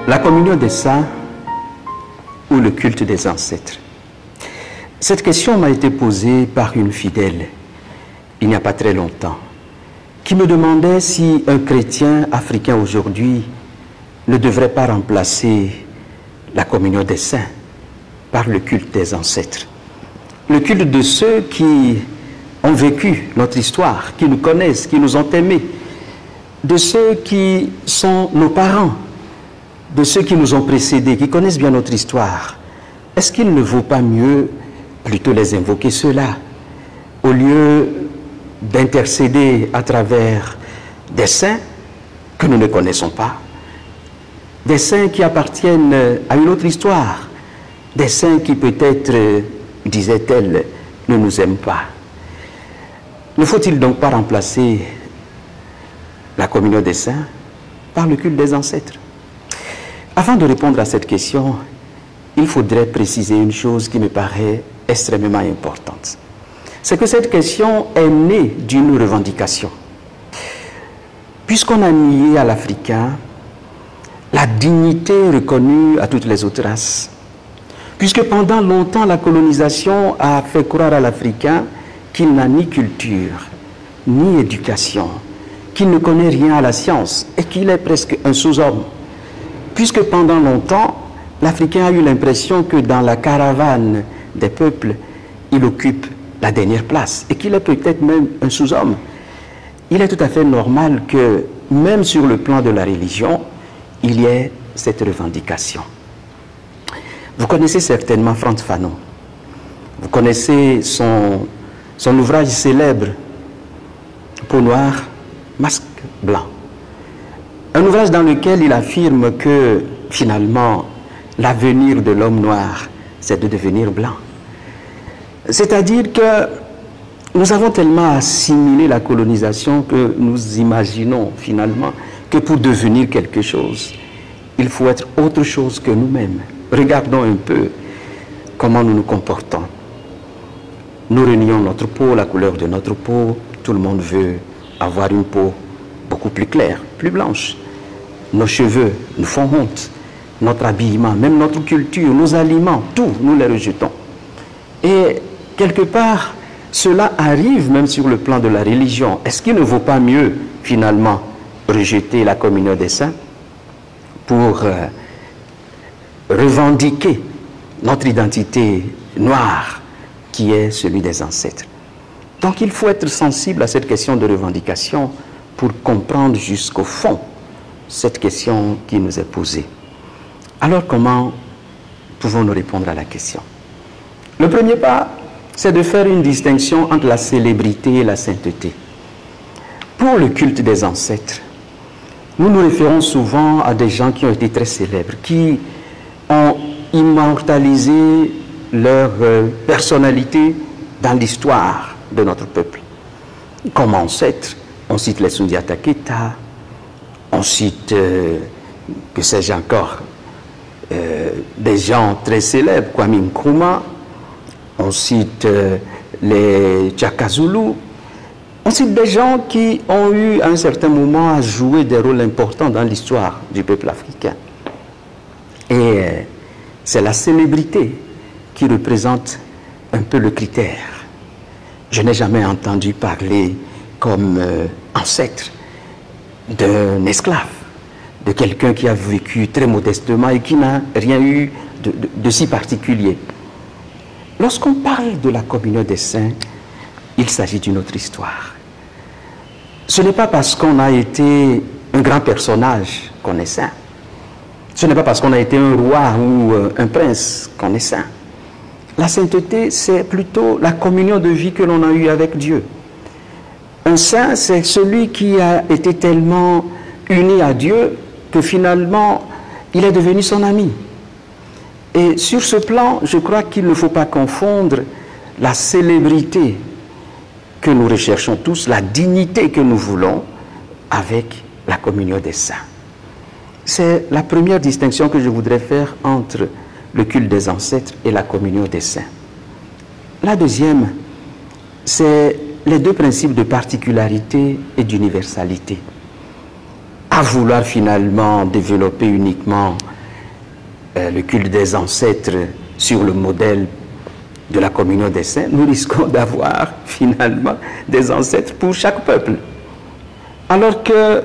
La communion des saints ou le culte des ancêtres? Cette question m'a été posée par une fidèle, il n'y a pas très longtemps, qui me demandait si un chrétien africain aujourd'hui ne devrait pas remplacer la communion des saints par le culte des ancêtres. Le culte de ceux qui ont vécu notre histoire, qui nous connaissent, qui nous ont aimés, de ceux qui sont nos parents, de ceux qui nous ont précédés, qui connaissent bien notre histoire. Est-ce qu'il ne vaut pas mieux plutôt les invoquer ceux-là, au lieu d'intercéder à travers des saints que nous ne connaissons pas, des saints qui appartiennent à une autre histoire, des saints qui peut-être, disait-elle, ne nous aiment pas? Ne faut-il donc pas remplacer la communion des saints par le culte des ancêtres? Avant de répondre à cette question, il faudrait préciser une chose qui me paraît extrêmement importante. C'est que cette question est née d'une revendication. Puisqu'on a nié à l'Africain la dignité reconnue à toutes les autres races, puisque pendant longtemps la colonisation a fait croire à l'Africain qu'il n'a ni culture, ni éducation, qu'il ne connaît rien à la science et qu'il est presque un sous-homme. Puisque pendant longtemps, l'Africain a eu l'impression que dans la caravane des peuples, il occupe la dernière place et qu'il est peut-être même un sous-homme. Il est tout à fait normal que, même sur le plan de la religion, il y ait cette revendication. Vous connaissez certainement Frantz Fanon. Vous connaissez son ouvrage célèbre, Peau noire, masque blanc. Un ouvrage dans lequel il affirme que, finalement, l'avenir de l'homme noir, c'est de devenir blanc. C'est-à-dire que nous avons tellement assimilé la colonisation que nous imaginons, finalement, que pour devenir quelque chose, il faut être autre chose que nous-mêmes. Regardons un peu comment nous nous comportons. Nous renions notre peau, la couleur de notre peau. Tout le monde veut avoir une peau beaucoup plus claire, plus blanche. Nos cheveux nous font honte. Notre habillement, même notre culture, nos aliments, tout, nous les rejetons. Et quelque part, cela arrive même sur le plan de la religion. Est-ce qu'il ne vaut pas mieux, finalement, rejeter la communion des saints pour revendiquer notre identité noire, qui est celui des ancêtres? Donc il faut être sensible à cette question de revendication pour comprendre jusqu'au fond cette question qui nous est posée. Alors comment pouvons-nous répondre à la question? Le premier pas, c'est de faire une distinction entre la célébrité et la sainteté. Pour le culte des ancêtres, nous nous référons souvent à des gens qui ont été très célèbres, qui ont immortalisé leur personnalité dans l'histoire de notre peuple. Comme ancêtres, on cite les Sundiata Keita, on cite, que sais-je encore, des gens très célèbres, Kwame Nkrumah, on cite les Tchaka Zulu, on cite des gens qui ont eu à un certain moment à jouer des rôles importants dans l'histoire du peuple africain. Et c'est la célébrité qui représente un peu le critère. Je n'ai jamais entendu parler comme ancêtre d'un esclave, de quelqu'un qui a vécu très modestement et qui n'a rien eu de si particulier. Lorsqu'on parle de la communion des saints, il s'agit d'une autre histoire. Ce n'est pas parce qu'on a été un grand personnage qu'on est saint. Ce n'est pas parce qu'on a été un roi ou un prince qu'on est saint. La sainteté, c'est plutôt la communion de vie que l'on a eue avec Dieu. Un saint, c'est celui qui a été tellement uni à Dieu que finalement, il est devenu son ami. Et sur ce plan, je crois qu'il ne faut pas confondre la célébrité que nous recherchons tous, la dignité que nous voulons, avec la communion des saints. C'est la première distinction que je voudrais faire entre le culte des ancêtres et la communion des saints. La deuxième, c'est les deux principes de particularité et d'universalité. À vouloir finalement développer uniquement le culte des ancêtres sur le modèle de la communion des saints, nous risquons d'avoir finalement des ancêtres pour chaque peuple. Alors que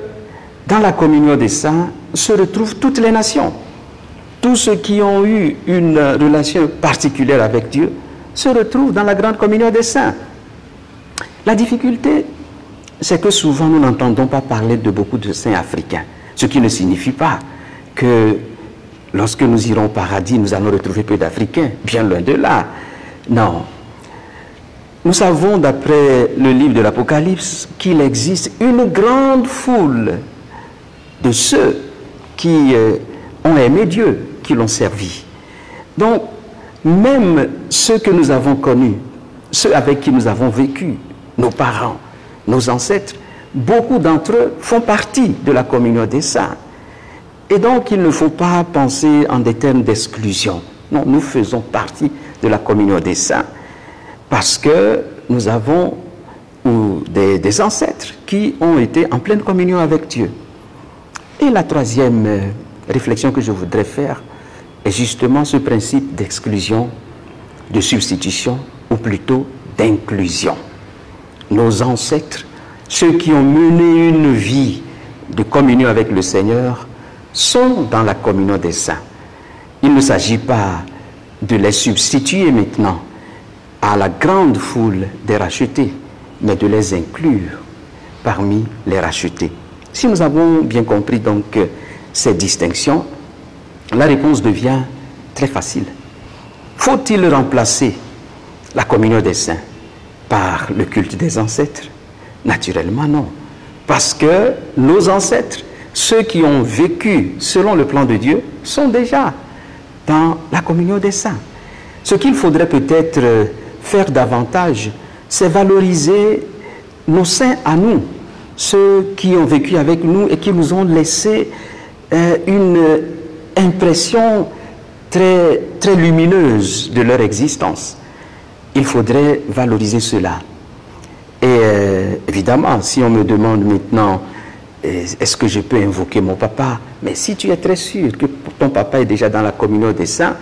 dans la communion des saints se retrouvent toutes les nations. Tous ceux qui ont eu une relation particulière avec Dieu se retrouvent dans la grande communion des saints. La difficulté, c'est que souvent nous n'entendons pas parler de beaucoup de saints africains, ce qui ne signifie pas que lorsque nous irons au paradis, nous allons retrouver peu d'Africains, bien loin de là. Non. Nous savons, d'après le livre de l'Apocalypse, qu'il existe une grande foule de ceux qui ont aimé Dieu, qui l'ont servi. Donc, même ceux que nous avons connus, ceux avec qui nous avons vécu, nos parents, nos ancêtres, beaucoup d'entre eux font partie de la communion des saints. Et donc, il ne faut pas penser en des termes d'exclusion. Non, nous faisons partie de la communion des saints parce que nous avons des ancêtres qui ont été en pleine communion avec Dieu. Et la troisième réflexion que je voudrais faire est justement ce principe d'exclusion, de substitution, ou plutôt d'inclusion. Nos ancêtres, ceux qui ont mené une vie de communion avec le Seigneur, sont dans la communion des saints. Il ne s'agit pas de les substituer maintenant à la grande foule des rachetés, mais de les inclure parmi les rachetés. Si nous avons bien compris donc ces distinctions, la réponse devient très facile. Faut-il remplacer la communion des saints par le culte des ancêtres? Naturellement non. Parce que nos ancêtres, ceux qui ont vécu selon le plan de Dieu, sont déjà dans la communion des saints. Ce qu'il faudrait peut-être faire davantage, c'est valoriser nos saints à nous, ceux qui ont vécu avec nous et qui nous ont laissé une impression très, très lumineuse de leur existence. Il faudrait valoriser cela. Et évidemment, si on me demande maintenant, est-ce que je peux invoquer mon papa? Mais si tu es très sûr que ton papa est déjà dans la communion des saints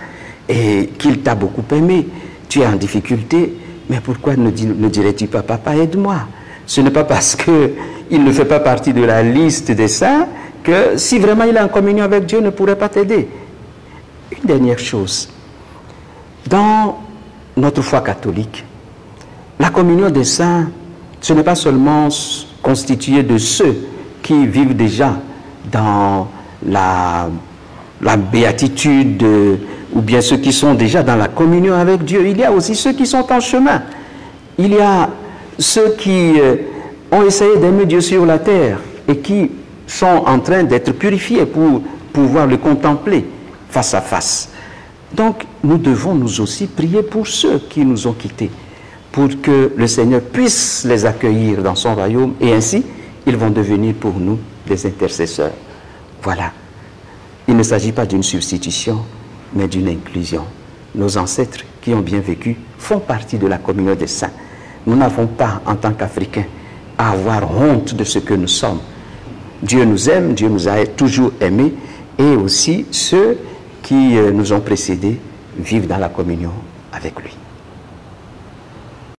et qu'il t'a beaucoup aimé, tu es en difficulté, mais pourquoi ne dirais-tu pas, papa, aide-moi? Ce n'est pas parce qu'il ne fait pas partie de la liste des saints que si vraiment il est en communion avec Dieu, il ne pourrait pas t'aider. Une dernière chose. Dans notre foi catholique, la communion des saints, ce n'est pas seulement constitué de ceux qui vivent déjà dans la béatitude ou bien ceux qui sont déjà dans la communion avec Dieu. Il y a aussi ceux qui sont en chemin. Il y a ceux qui ont essayé d'aimer Dieu sur la terre et qui sont en train d'être purifiés pour pouvoir le contempler face à face. Donc, nous devons nous aussi prier pour ceux qui nous ont quittés, pour que le Seigneur puisse les accueillir dans son royaume et ainsi, ils vont devenir pour nous des intercesseurs. Voilà. Il ne s'agit pas d'une substitution, mais d'une inclusion. Nos ancêtres qui ont bien vécu font partie de la communion des saints. Nous n'avons pas, en tant qu'Africains, à avoir honte de ce que nous sommes. Dieu nous aime, Dieu nous a toujours aimés, et aussi ceux qui nous ont précédés vivent dans la communion avec lui.